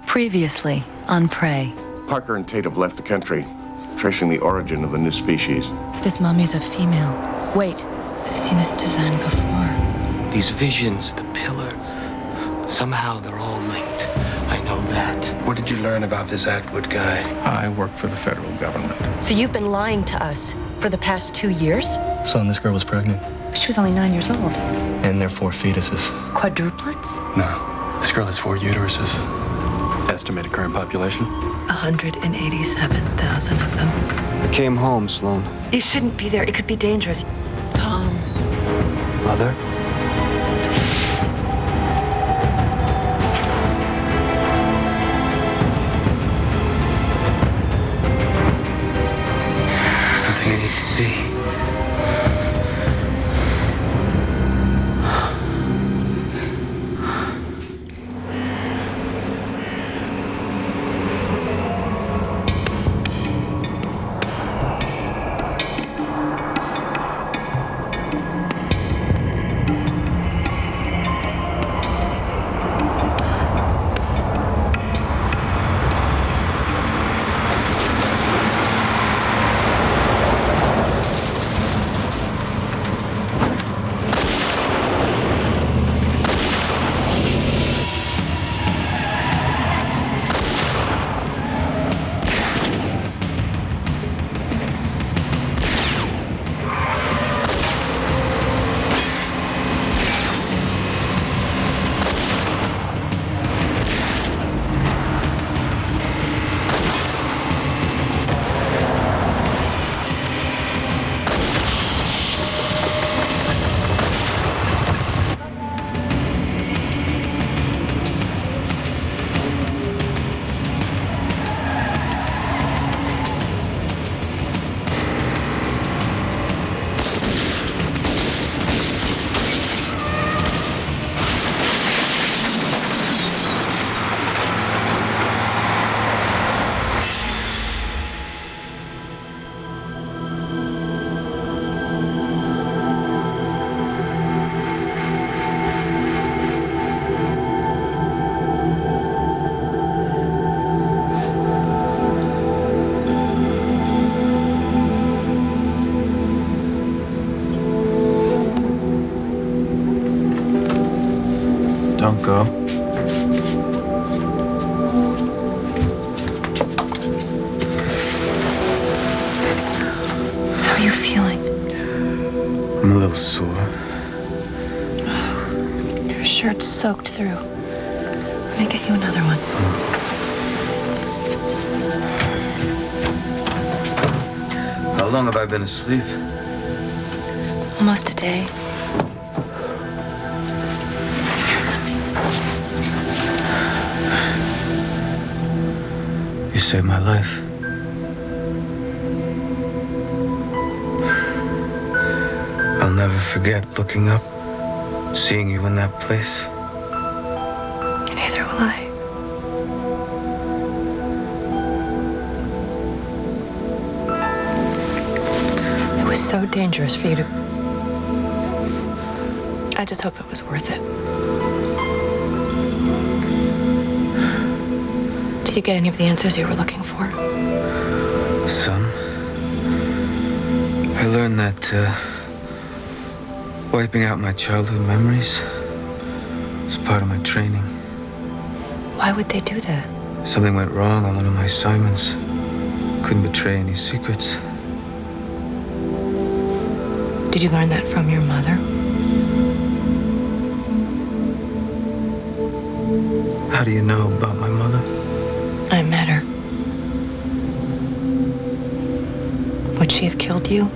Previously on Prey. Parker and Tate have left the country, tracing the origin of the new species. This mummy's a female. Wait. I've seen this design before. These visions, the pillar, somehow they're all linked. I know that. What did you learn about this Atwood guy? I work for the federal government. So you've been lying to us for the past 2 years? Son, this girl was pregnant. She was only 9 years old. And they're 4 fetuses. Quadruplets? No. This girl has 4 uteruses. Estimated current population? 187,000 of them. I came home, Sloan. You shouldn't be there. It could be dangerous. Tom. Mother? Something I need to see. Don't go. How are you feeling? I'm a little sore. Your shirt's soaked through. Let me get you another one. How long have I been asleep? Almost a day. You saved my life. I'll never forget looking up, seeing you in that place. Neither will I. It was so dangerous for you to... I just hope it was worth it. Did you get any of the answers you were looking for? Son, I learned that wiping out my childhood memories is part of my training. Why would they do that? Something went wrong on one of my assignments. Couldn't betray any secrets. Did you learn that from your mother? How do you know about my mother? I met her. Would she have killed you?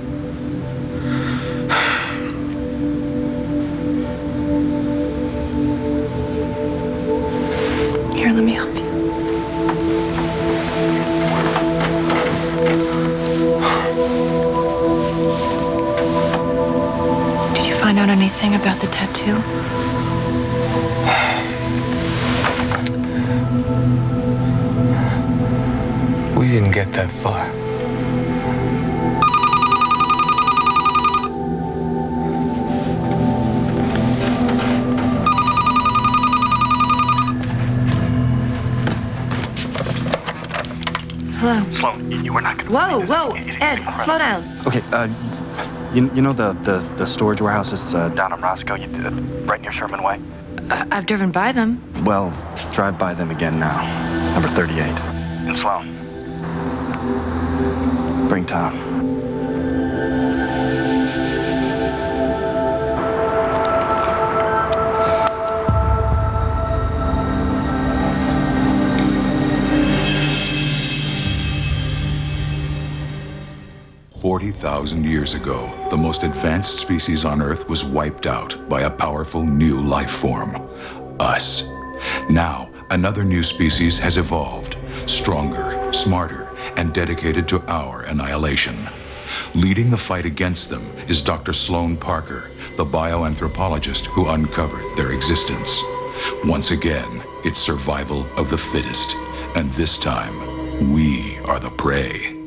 Here, let me help you. Did you find out anything about the tattoo? We didn't get that far. Hello. Sloan, you were not gonna Whoa, believe this. whoa, Ed, slow down. Okay, you know the storage warehouse is, Down in Roscoe, right near Sherman Way? I've driven by them. well, drive by them again now. Number 38. And Sloan. Bring Tom. $40,000 years ago, the most advanced species on Earth was wiped out by a powerful new life form, us. Now, another new species has evolved, stronger, smarter, and dedicated to our annihilation. Leading the fight against them is Dr. Sloan Parker, the bioanthropologist who uncovered their existence. Once again, it's survival of the fittest, and this time, we are the prey.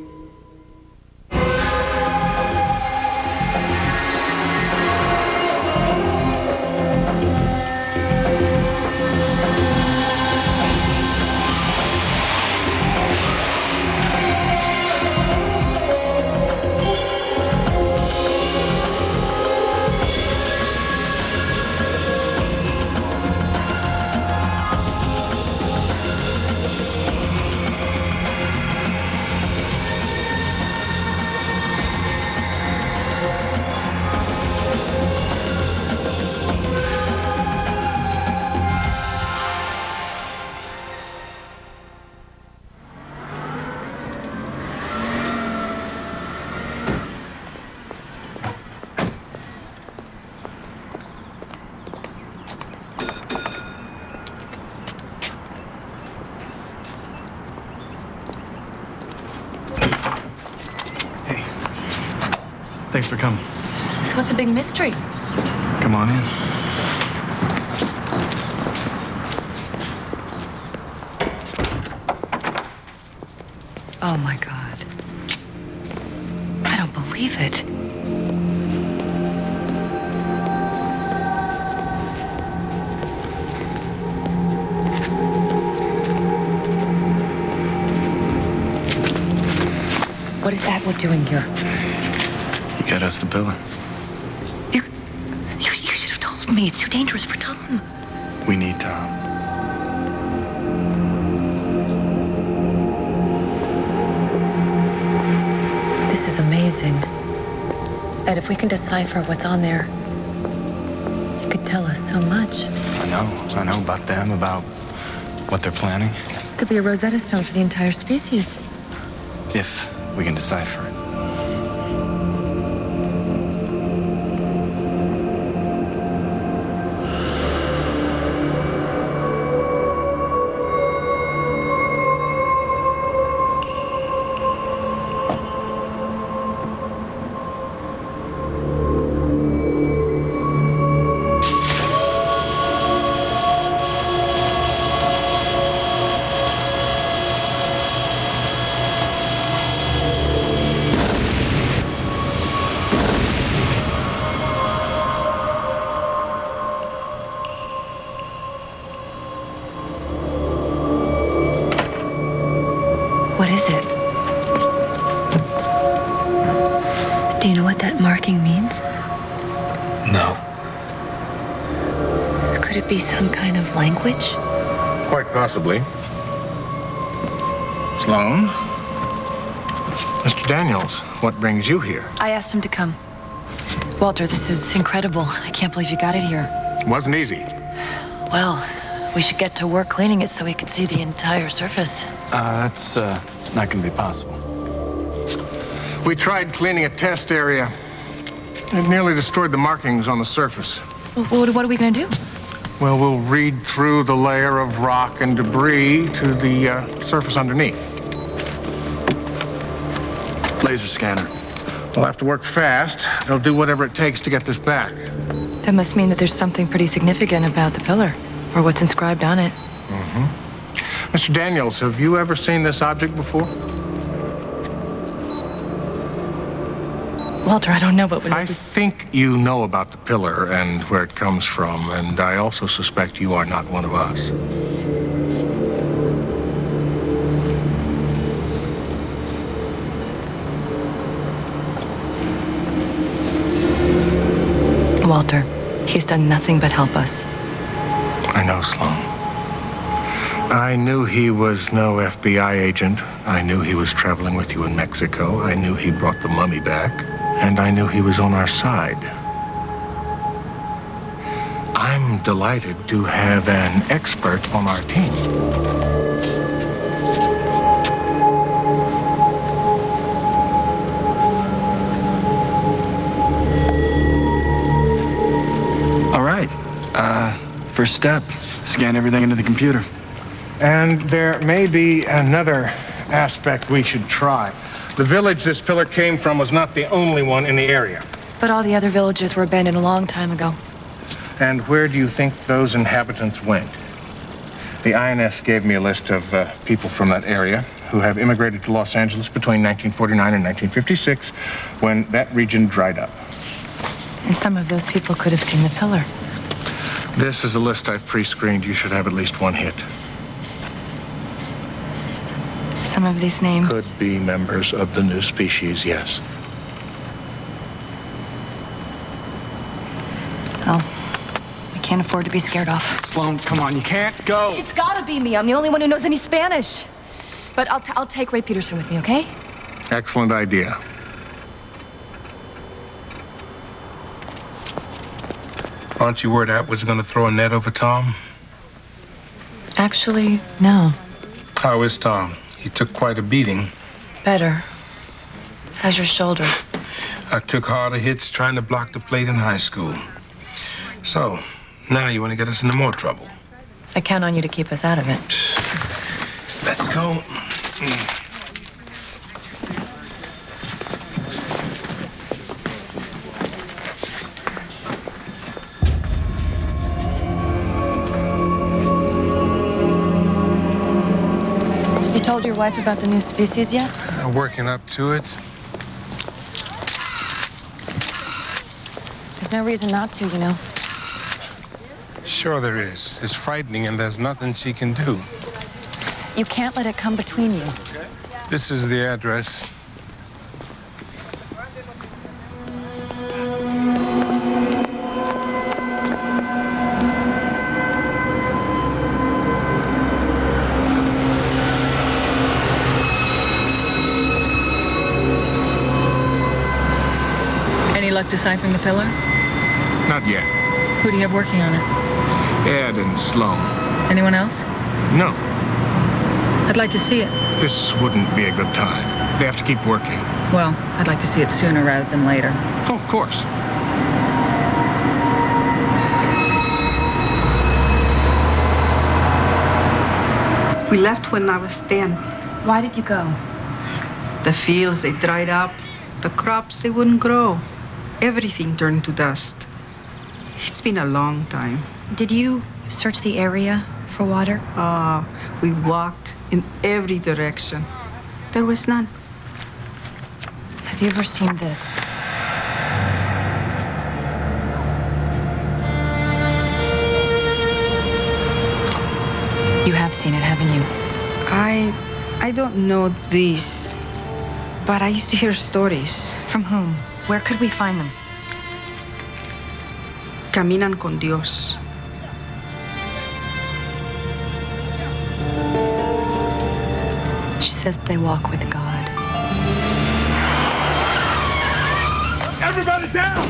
Thanks for coming. So what's the big mystery? Come on in. Oh my God. I don't believe it. What is Atwood doing here? You got us the pillar. You should have told me. It's too dangerous for Tom. We need Tom. This is amazing. Ed, if we can decipher what's on there, you could tell us so much. I know about them, about what they're planning. Could be a Rosetta Stone for the entire species. If we can decipher it. What is it? Do you know what that marking means? No. Could it be some kind of language? Quite possibly. Sloan? Mr. Daniels, what brings you here? I asked him to come. Walter, this is incredible. I can't believe you got it here. It wasn't easy. Well, we should get to work cleaning it so we can see the entire surface. That's not gonna be possible. We tried cleaning a test area. It nearly destroyed the markings on the surface. What are we gonna do? Well, we'll read through the layer of rock and debris to the surface underneath. Laser scanner. We'll have to work fast. They'll do whatever it takes to get this back. That must mean that there's something pretty significant about the pillar, or what's inscribed on it. Mr. Daniels, have you ever seen this object before? Walter, I don't know, but I think you know about the pillar and where it comes from, and I also suspect you are not one of us. He's done nothing but help us. I know, Sloan. I knew he was no FBI agent. I knew he was traveling with you in Mexico. I knew he brought the mummy back. And I knew he was on our side. I'm delighted to have an expert on our team. All right. First step, scan everything into the computer. And there may be another aspect we should try. The village this pillar came from was not the only one in the area. But all the other villages were abandoned a long time ago. And where do you think those inhabitants went? The INS gave me a list of people from that area who have immigrated to Los Angeles between 1949 and 1956, when that region dried up. And some of those people could have seen the pillar. This is a list I've pre-screened. You should have at least one hit. Some of these names... Could be members of the new species, yes. Oh, we can't afford to be scared off. Sloan, come on, you can't go. It's gotta be me. I'm the only one who knows any Spanish. But I'll take Ray Peterson with me, okay? Excellent idea. Aren't you worried Atwood's gonna throw a net over Tom? Actually, no. How is Tom? He took quite a beating. Better. How's your shoulder? I took harder hits trying to block the plate in high school. So, now you want to get us into more trouble. I count on you to keep us out of it. Let's go. You told your wife about the new species yet? I'm working up to it. There's no reason not to, you know. Sure there is. It's frightening and there's nothing she can do. You can't let it come between you. This is the address. Any luck deciphering the pillar? Not yet. Who do you have working on it? Ed and Sloan. Anyone else? No, I'd like to see it. this wouldn't be a good time. They have to keep working. Well, I'd like to see it sooner rather than later. Oh, of course. We left when I was 10. Why did you go? The fields, they dried up. The crops, they wouldn't grow. Everything turned to dust. It's been a long time. Did you search the area for water? We walked in every direction. There was none. Have you ever seen this? You have seen it, haven't you? I don't know this, but I used to hear stories. From whom? Where could we find them? Caminan con Dios. She says they walk with God. Everybody down!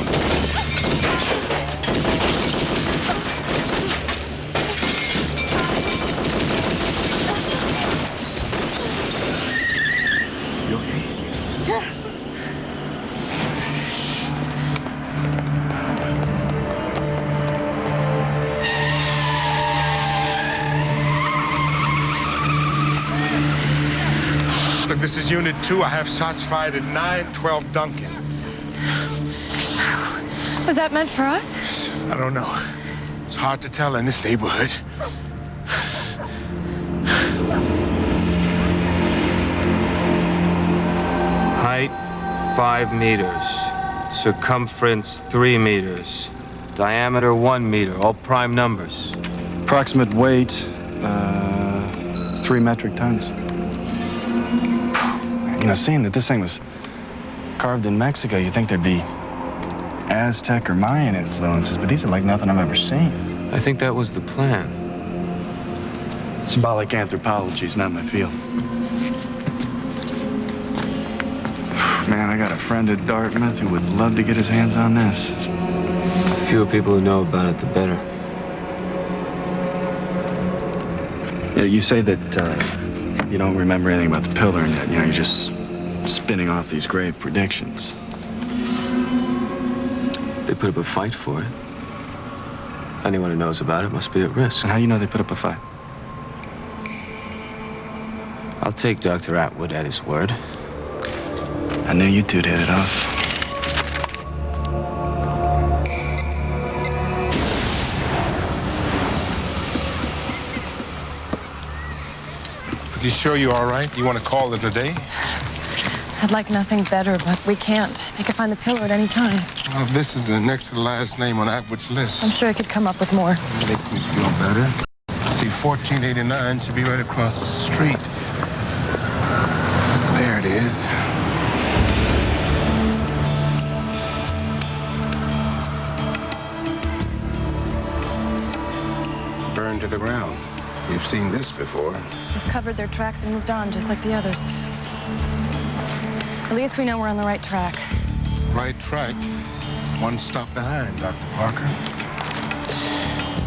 You okay? Yes. Look, this is Unit 2. I have shots fired at 912 Duncan. Was that meant for us? I don't know. It's hard to tell in this neighborhood. Height, 5 meters. Circumference, 3 meters. Diameter, 1 meter. All prime numbers. Approximate weight, 3 metric tons. You know, seeing that this thing was carved in Mexico, you'd think there'd be Aztec or Mayan influences, but these are like nothing I've ever seen. I think that was the plan. Symbolic anthropology is not my field. Man, I got a friend at Dartmouth who would love to get his hands on this. The fewer people who know about it, the better. Yeah, you say that you don't remember anything about the pillar and that, you're just spinning off these grave predictions. They put up a fight for it. Anyone who knows about it must be at risk. And how do you know they put up a fight? I'll take Dr. Atwood at his word. I knew you two'd hit it off. You sure you're all right? You want to call it a day? I'd like nothing better, but we can't. They could find the pillar at any time. Well, this is the next to the last name on Atwood's list. I'm sure I could come up with more. It makes me feel better. See, 1489 should be right across the street. There it is. Burned to the ground. We've seen this before. We've covered their tracks and moved on, just like the others. At least we know we're on the right track. Right track. One stop behind, Dr. Parker.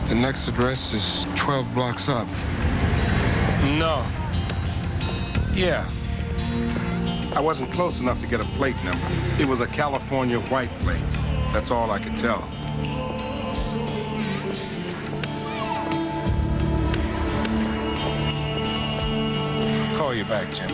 The next address is 12 blocks up. No. Yeah. I wasn't close enough to get a plate number. It was a California white plate. That's all I could tell. Call you back, Jim.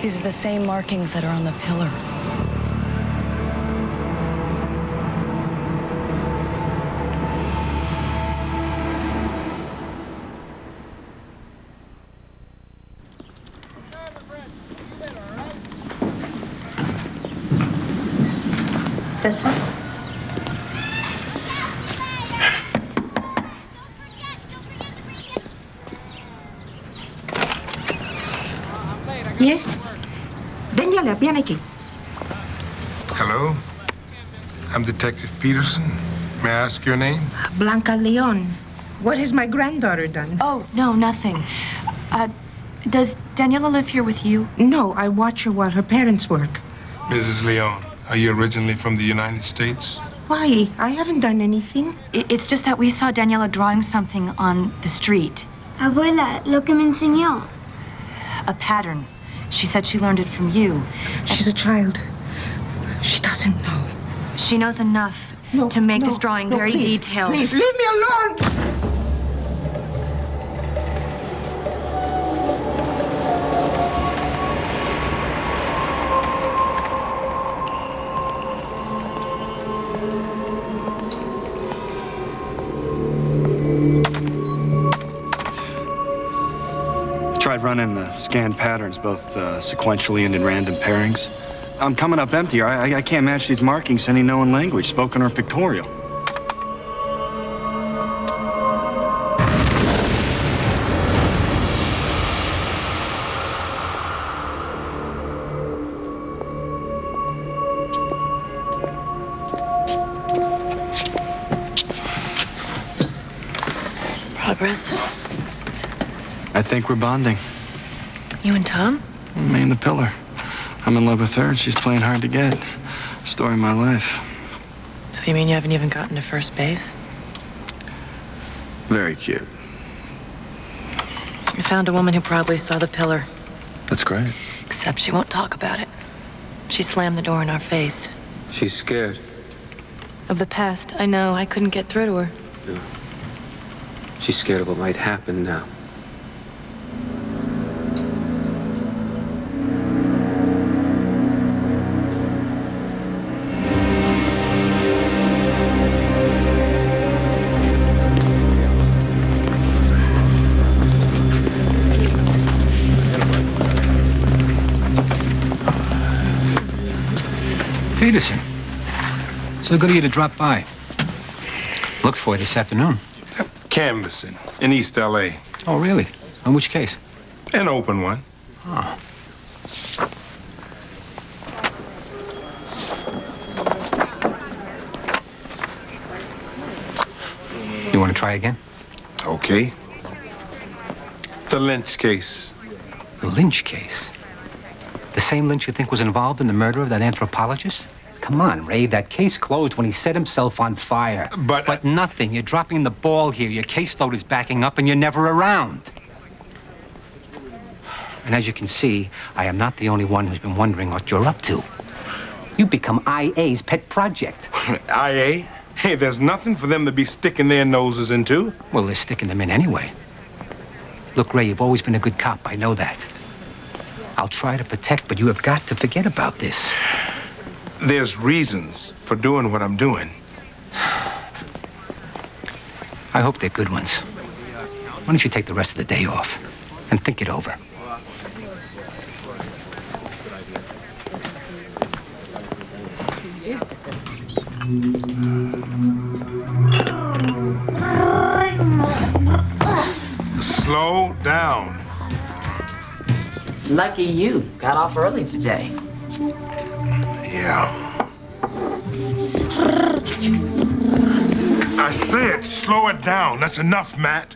These are the same markings that are on the pillar. This one? Yes? Daniela, viene aquí. Hello? I'm Detective Peterson. May I ask your name? Blanca Leon. What has my granddaughter done? Oh, no, nothing. Does Daniela live here with you? No, I watch her while her parents work. Mrs. Leon, are you originally from the United States? Why? I haven't done anything. It's just that we saw Daniela drawing something on the street. Abuela, lo que me enseñó. A pattern. She said she learned it from you. She's a child. She doesn't know. She knows enough to make this drawing very please, detailed. Please, leave me alone! Tried running the scanned patterns, both sequentially and in random pairings. I'm coming up empty. I can't match these markings to any known language, spoken or pictorial. Progress. I think we're bonding. You and Tom? Me and the pillar. I'm in love with her, and she's playing hard to get. Story of my life. So you mean you haven't even gotten to first base? Very cute. You found a woman who probably saw the pillar. That's great. Except she won't talk about it. She slammed the door in our face. She's scared. Of the past, I know. I couldn't get through to her. No. She's scared of what might happen now. Peterson, so good of you to drop by. Looked for you this afternoon. Canvassing in East L.A. Oh, really? On which case? An open one. Oh. You want to try again? Okay. The Lynch case. The Lynch case? The same Lynch you think was involved in the murder of that anthropologist? Come on, Ray, that case closed when he set himself on fire. But nothing. You're dropping the ball here. Your caseload is backing up and you're never around. And as you can see, I am not the only one who's been wondering what you're up to. You've become IA's pet project. IA? Hey, there's nothing for them to be sticking their noses into. Well, they're sticking them in anyway. Look, Ray, you've always been a good cop. I know that. I'll try to protect, but you have got to forget about this. There's reasons for doing what I'm doing. I hope they're good ones. Why don't you take the rest of the day off and think it over? Slow down. Lucky you. Got off early today. Yeah. I said slow it down. That's enough, Matt.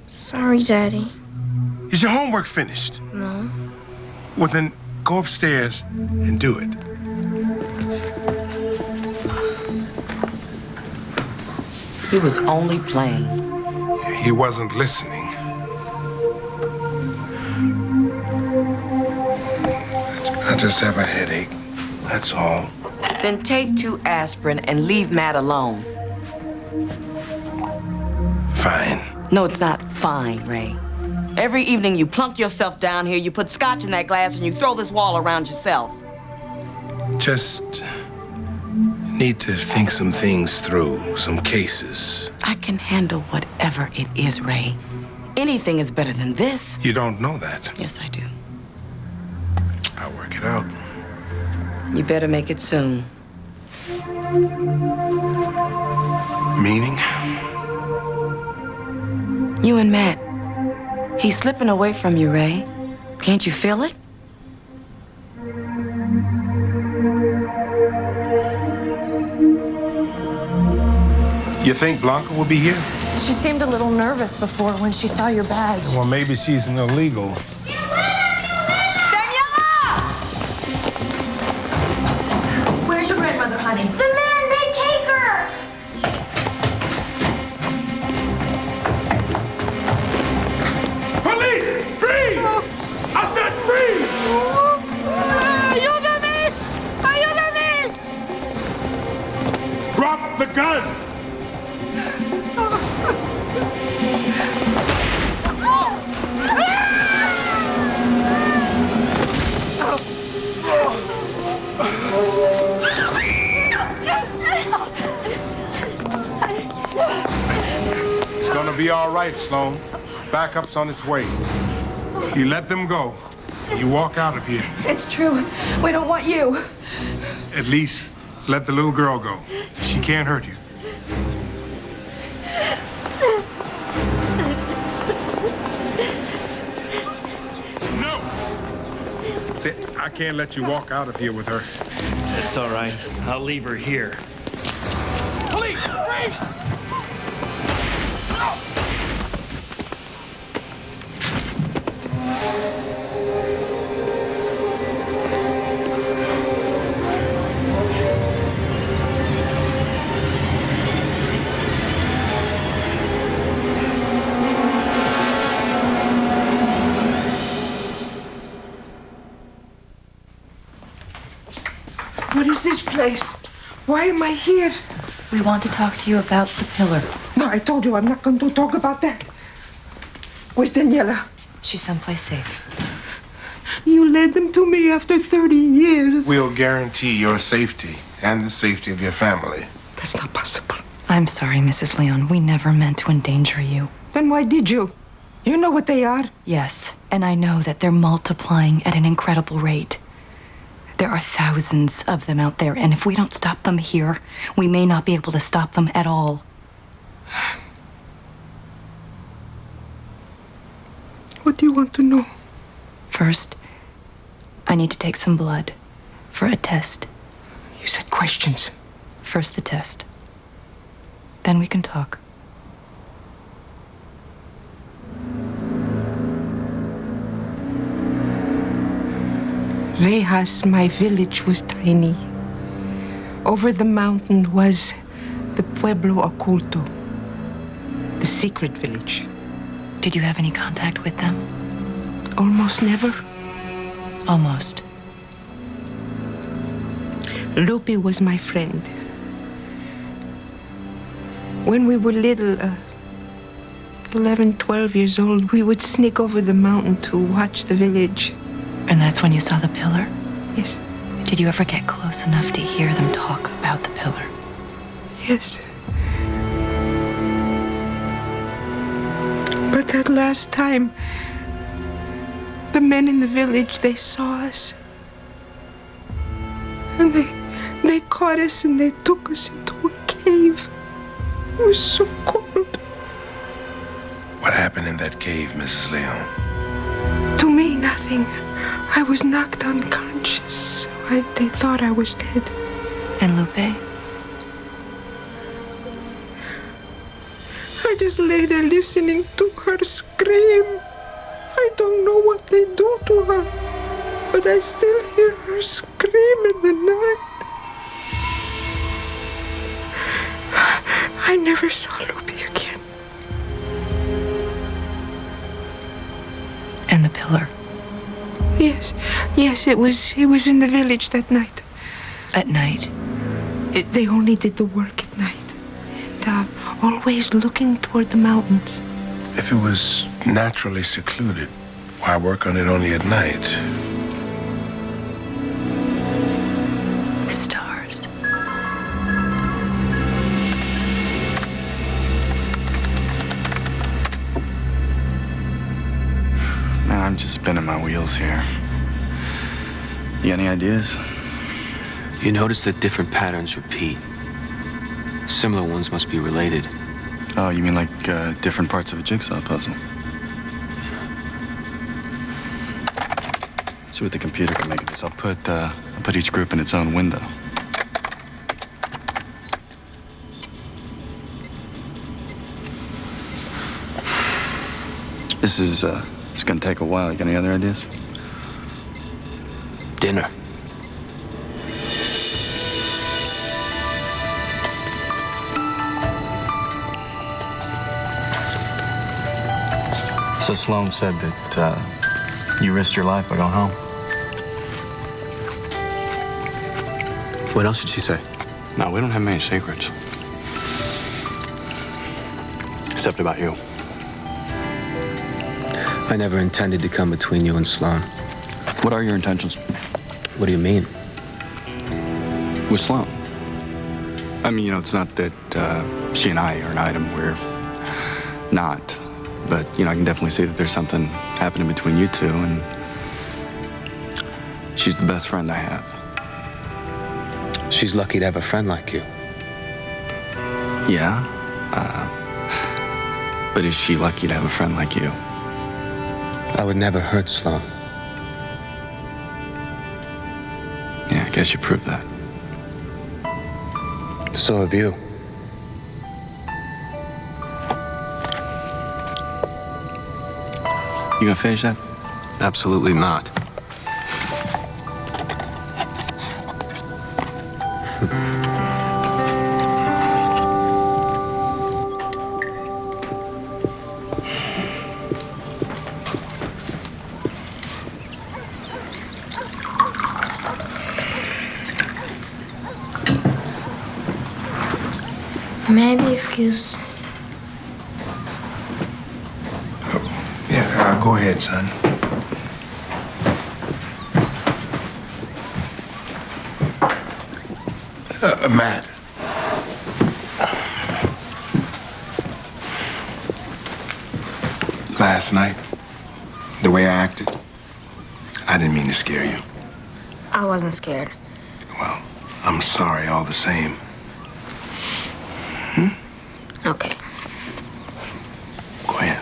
Sorry, Daddy. Is your homework finished? No. Well, then go upstairs and do it. He was only playing. He wasn't listening. I just have a headache. That's all. Then take 2 aspirin and leave Matt alone. Fine. No, it's not fine, Ray. Every evening you plunk yourself down here, you put scotch in that glass, and you throw this wall around yourself. Just need to think some things through, some cases. I can handle whatever it is, Ray. Anything is better than this. You don't know that. Yes, I do. I'll work it out. You better make it soon. Meaning? You and Matt. He's slipping away from you, Ray. Can't you feel it? You think Blanca will be here? She seemed a little nervous before when she saw your badge. Well, maybe she's an illegal. Where's your grandmother, honey? The man, they take her! Police! Freeze! I said freeze! ¡Ayúdame! ¡Ayúdame! Drop the gun! It's gonna be all right, Sloan. Backup's on its way. You let them go. You walk out of here. It's true. We don't want you. At least let the little girl go. She can't hurt you. No! See, I can't let you walk out of here with her. It's all right. I'll leave her here. Police! Freeze! What is this place? Why am I here? We want to talk to you about the pillar. No, I told you I'm not going to talk about that. Where's Daniela? She's someplace safe. You led them to me after 30 years. We'll guarantee your safety and the safety of your family. That's not possible. I'm sorry, Mrs. Leon. We never meant to endanger you. Then why did you? You know what they are. Yes, and I know that they're multiplying at an incredible rate. There are thousands of them out there, and if we don't stop them here, we may not be able to stop them at all. do you want to know? First, I need to take some blood for a test. You said questions. First the test. Then we can talk. Rejas, my village was tiny. Over the mountain was the Pueblo Oculto, the secret village. Did you have any contact with them? Almost never. Almost. Lupe was my friend. When we were little, 11, 12 years old, we would sneak over the mountain to watch the village. And that's when you saw the pillar? Yes. Did you ever get close enough to hear them talk about the pillar? Yes. But that last time, the men in the village, they saw us. And they caught us and they took us into a cave. It was so cold. What happened in that cave, Mrs. Leon? To me, nothing. I was knocked unconscious. They thought I was dead. And Lupe? I just lay there listening to her scream. I don't know what they do to her, but I still hear her scream in the night. I never saw Lupe again. And the pillar? Yes, it was in the village that night. At night? They only did the work at night. And always looking toward the mountains. If it was naturally secluded, why work on it only at night? Stars. Man, I'm just spinning my wheels here. You got any ideas? You notice that different patterns repeat. Similar ones must be related. Oh, you mean like different parts of a jigsaw puzzle? Let's see what the computer can make of this. I'll put each group in its own window. This is it's gonna take a while. You got any other ideas? Dinner. So Sloan said that you risked your life by going home. What else did she say? No, we don't have many secrets. Except about you. I never intended to come between you and Sloan. What are your intentions? What do you mean? With Sloan? I mean, you know, it's not that she and I are an item. We're not. But, you know, I can definitely see that there's something happening between you two, and she's the best friend I have. She's lucky to have a friend like you. Yeah? But is she lucky to have a friend like you? I would never hurt Sloan. Yeah, I guess you proved that. So have you. You gonna finish that? Absolutely not. May I be excused? Yeah, go ahead, son. Matt. Last night, the way I acted, I didn't mean to scare you. I wasn't scared. Well, I'm sorry all the same. Okay. Go ahead.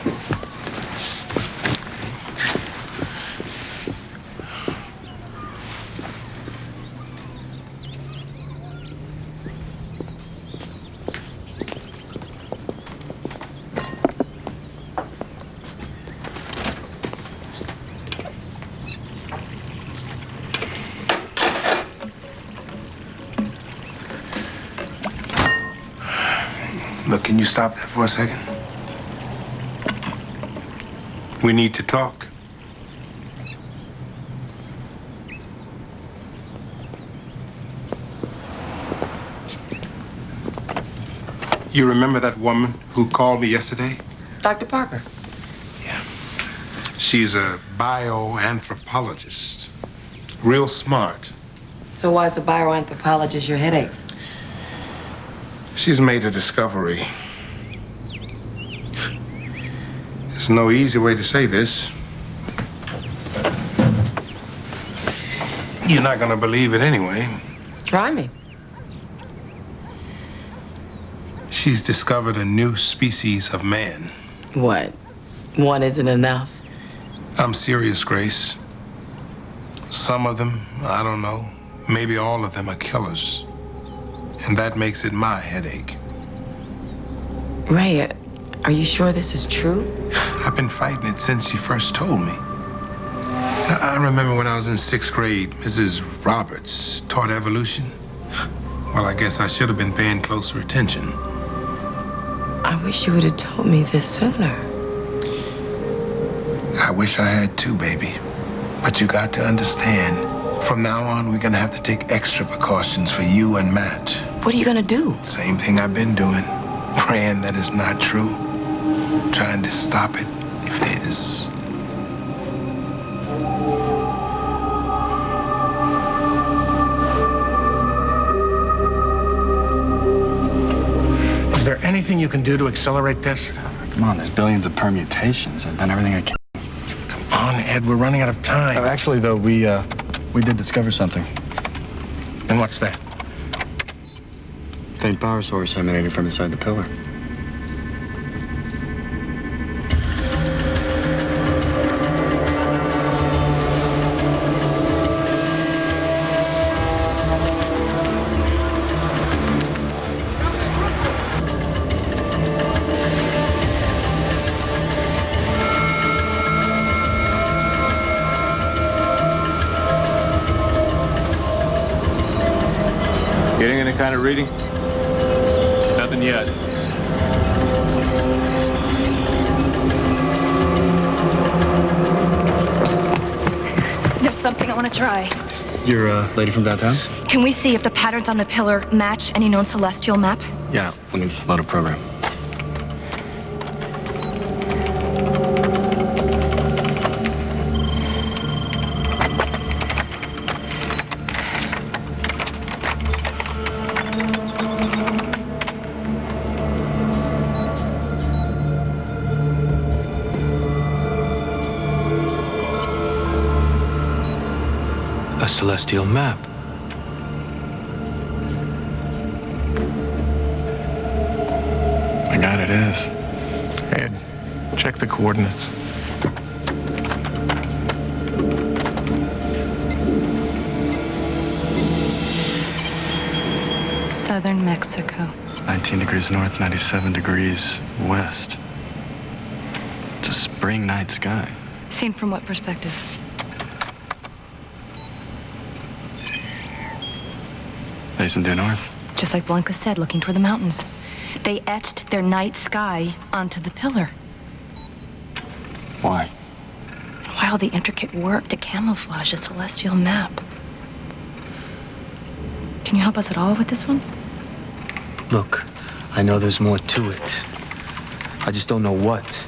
Look, can you stop that for a second? We need to talk. You remember that woman who called me yesterday? Dr. Parker. She's a bioanthropologist. Real smart. So why is a bioanthropologist your headache? She's made a discovery. There's no easy way to say this. You're not gonna believe it anyway. Try me. She's discovered a new species of man. What? One isn't enough? I'm serious, Grace. Some of them, I don't know, maybe all of them are killers. And that makes it my headache. Ray, are you sure this is true? I've been fighting it since she first told me. I remember when I was in 6th grade, Mrs. Roberts taught evolution. Well, I guess I should have been paying closer attention. I wish you would have told me this sooner. I wish I had too, baby. But you got to understand, from now on, we're gonna have to take extra precautions for you and Matt. What are you gonna do? Same thing I've been doing. Praying that it's not true. Trying to stop it if it is. Is there anything you can do to accelerate this? Come on, there's billions of permutations. I've done everything I can. Come on, Ed, we're running out of time. Actually, though, we did discover something. And what's that? Faint power source emanating from inside the pillar. Getting any kind of reading? Nothing yet. There's something I want to try. You're a lady from downtown? Can we see if the patterns on the pillar match any known celestial map? Yeah, let me load a program. A celestial map. I got it, is. Ed, check the coordinates. Southern Mexico. 19 degrees north, 97 degrees west. It's a spring night sky. Seen from what perspective? Facing due north. Just like Blanca said, looking toward the mountains. They etched their night sky onto the pillar. Why? And while the intricate work to camouflage a celestial map. Can you help us at all with this one? Look, I know there's more to it. I just don't know what.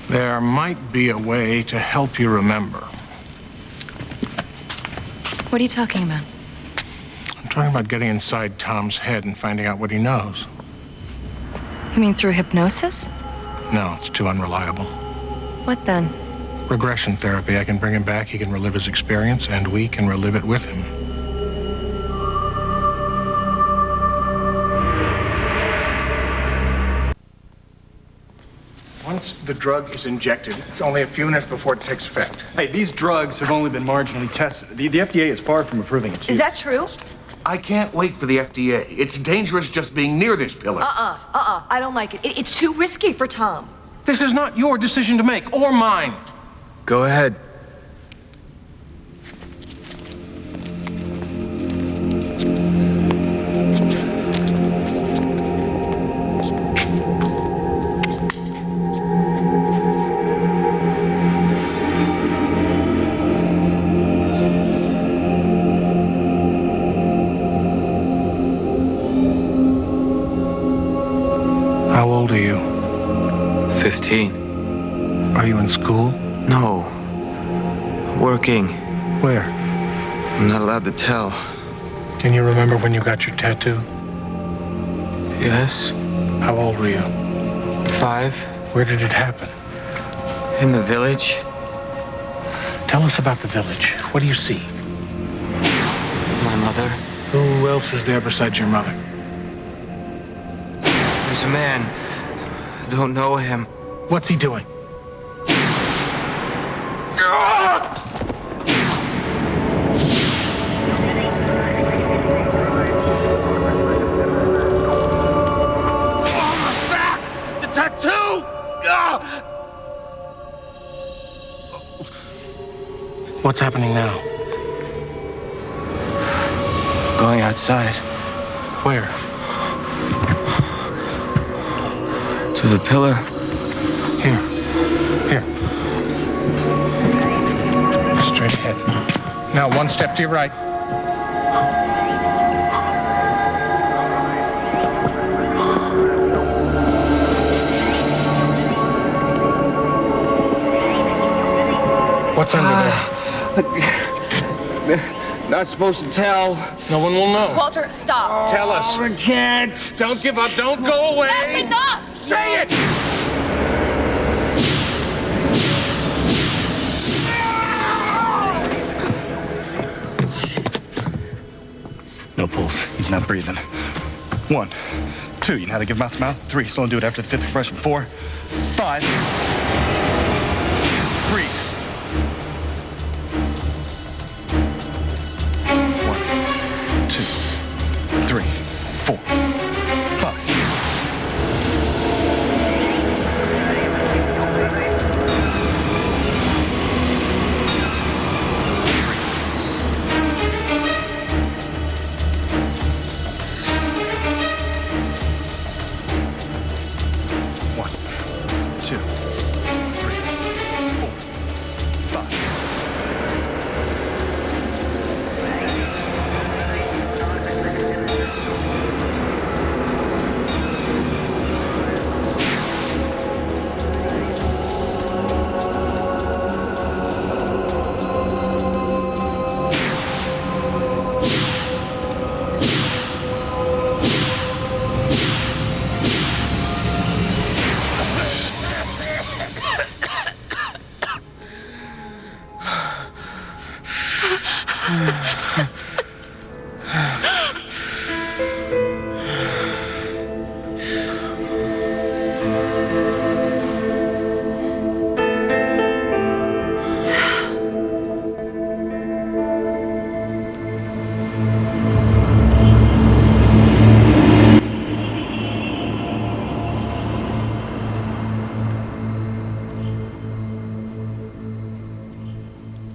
There might be a way to help you remember. What are you talking about? I'm talking about getting inside Tom's head and finding out what he knows. You mean through hypnosis? No, it's too unreliable. What then? Regression therapy. I can bring him back, he can relive his experience, and we can relive it with him. Once the drug is injected, it's only a few minutes before it takes effect. Hey, these drugs have only been marginally tested. The FDA is far from approving its use. Is that true? I can't wait for the FDA. It's dangerous just being near this pillar. I don't like it. It's too risky for Tom. This is not your decision to make, or mine. Go ahead. 19. Are you in school? No. Working. Where? I'm not allowed to tell. Can you remember when you got your tattoo? Yes. How old were you? 5. Where did it happen? In the village. Tell us about the village. What do you see? My mother. Who else is there besides your mother? There's a man. I don't know him. What's he doing? Tattoo! What's happening now? Going outside. Where? To the pillar. Here. Here. Straight ahead. Now, one step to your right. What's under there? Not supposed to tell. No one will know. Walter, stop. Tell us. I can't. Don't give up. Don't go away. That's enough. Say it. No pulse. He's not breathing. 1, 2. You know how to give mouth to mouth? 3. Slow and do it after the 5th compression. 4, 5. Breathe. 1, 2, 3, 4, 5.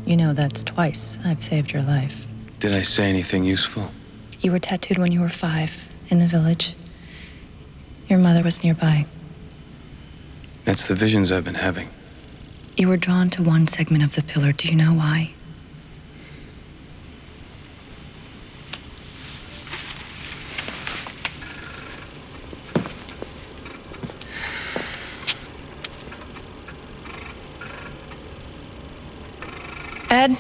You know, that's twice I've saved your life. Did I say anything useful? You were tattooed when you were 5 in the village. Your mother was nearby. That's the visions I've been having. You were drawn to one segment of the pillar. Do you know why? Ed,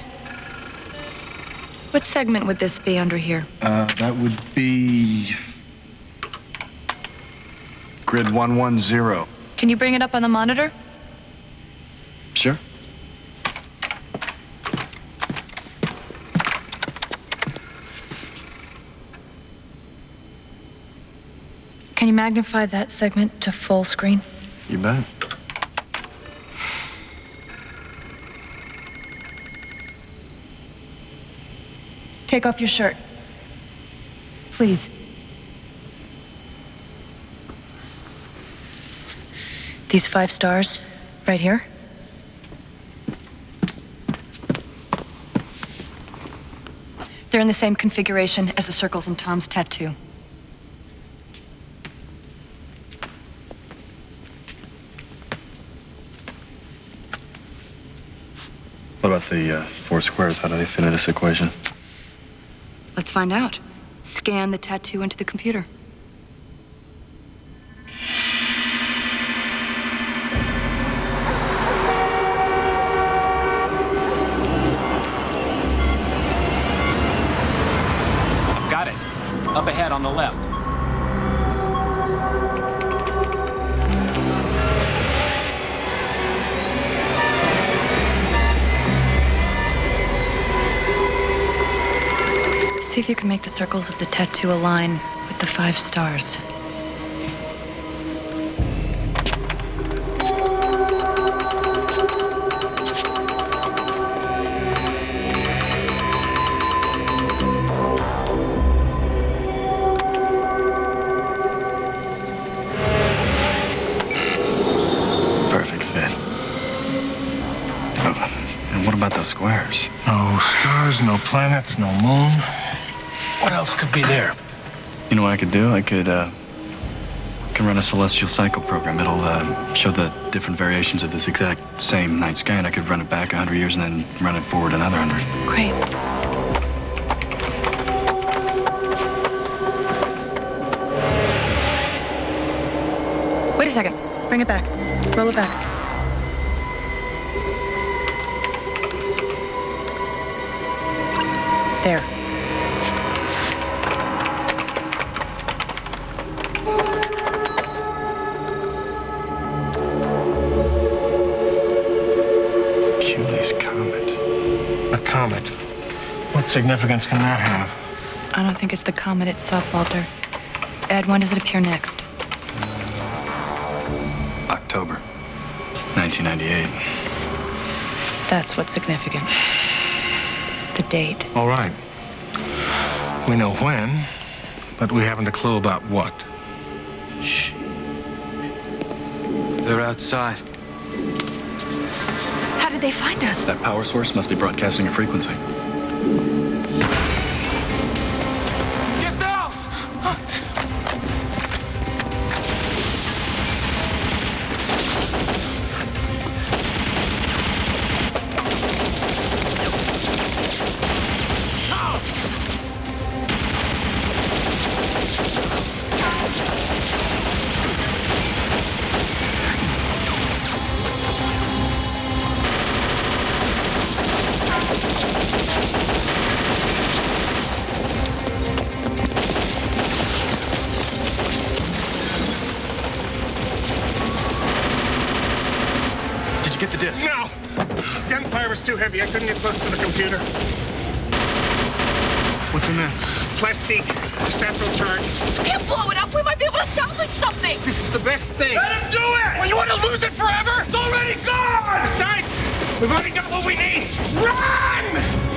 what segment would this be under here? That would be grid 110. Can you bring it up on the monitor? Sure. Can you magnify that segment to full screen? You bet. Take off your shirt. Please. These 5 stars, right here? They're in the same configuration as the circles in Tom's tattoo. What about the 4 squares? How do they fit into this equation? Let's find out. Scan the tattoo into the computer. Up ahead on the left. See if you can make the circles of the tattoo align with the 5 stars. Perfect fit. And what about those squares? No stars, no planets, no moon. What else could be there? You know what I could do? I could run a celestial cycle program. It'll show the different variations of this exact same night sky, and I could run it back 100 years and then run it forward another 100. Great. Wait a second. Bring it back. Roll it back. There. A comet? What significance can that have? I don't think it's the comet itself, Walter. Ed, when does it appear next? October 1998. That's what's significant. The date. All right. We know when, but we haven't a clue about what. Shh. They're outside. How did they find us? That power source must be broadcasting a frequency. Get down! Get the disc. No! Gunfire was too heavy. I couldn't get close to the computer. What's in there? Plastic. Satchel charge. You can't blow it up. We might be able to salvage something. This is the best thing. Let him do it! Well, you want to lose it forever? It's already gone! Besides, we've already got what we need. Run!